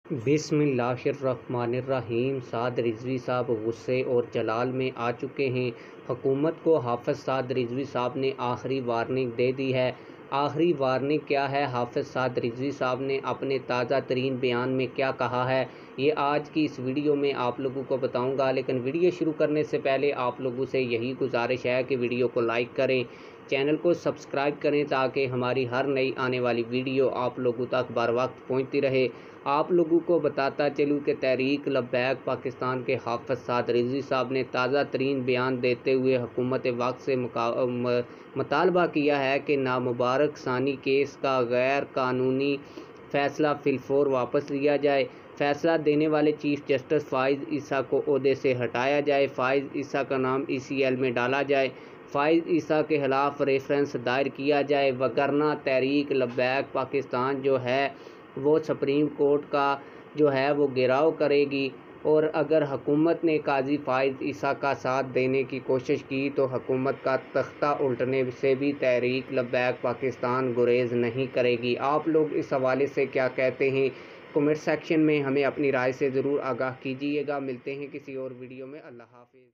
बिस्मिल्लाहिर्रहमानिर्रहीम। साद रिजवी साहब गुस्से और जलाल में आ चुके हैं। हुकूमत को हाफ़िज़ साद रिजवी साहब ने आखिरी वार्निंग दे दी है। आखिरी वार्निंग क्या है? हाफ़िज़ साद रिजवी साहब ने अपने ताज़ा तरीन बयान में क्या कहा है, ये आज की इस वीडियो में आप लोगों को बताऊंगा। लेकिन वीडियो शुरू करने से पहले आप लोगों से यही गुजारिश है कि वीडियो को लाइक करें, चैनल को सब्सक्राइब करें ताकि हमारी हर नई आने वाली वीडियो आप लोगों तक बर वक्त पहुँचती रहे। आप लोगों को बताता चलूँ कि तहरीक लब्बैक पाकिस्तान के हाफ़िज़ साद रिजवी साहब ने ताज़ा तरीन बयान देते हुए हुकूमत वक्त से मुतालबा किया है कि नामुबारक सानी केस का गैर कानूनी फ़ैसला फिलफौर वापस लिया जाए। फ़ैसला देने वाले चीफ जस्टिस फ़ाइज़ ईसा को ओहदे से हटाया जाए। फ़ाइज़ ईसा का नाम ECL में डाला जाए। फ़ाइज़ ईसा के ख़िलाफ़ रेफरेंस दायर किया जाए, वगरना तहरीक लब्बैक पाकिस्तान जो है वो सुप्रीम कोर्ट का जो है वो घेराव करेगी। और अगर हुकूमत ने काजी फ़ाइज़ ईसा का साथ देने की कोशिश की तो हुकूमत का तख्ता उल्टने से भी तहरीक लब्बैक पाकिस्तान गुरेज़ नहीं करेगी। आप लोग इस हवाले से क्या कहते हैं? कमेंट सेक्शन में हमें अपनी राय से ज़रूर आगाह कीजिएगा। मिलते हैं किसी और वीडियो में। अल्लाह हाफ़िज़।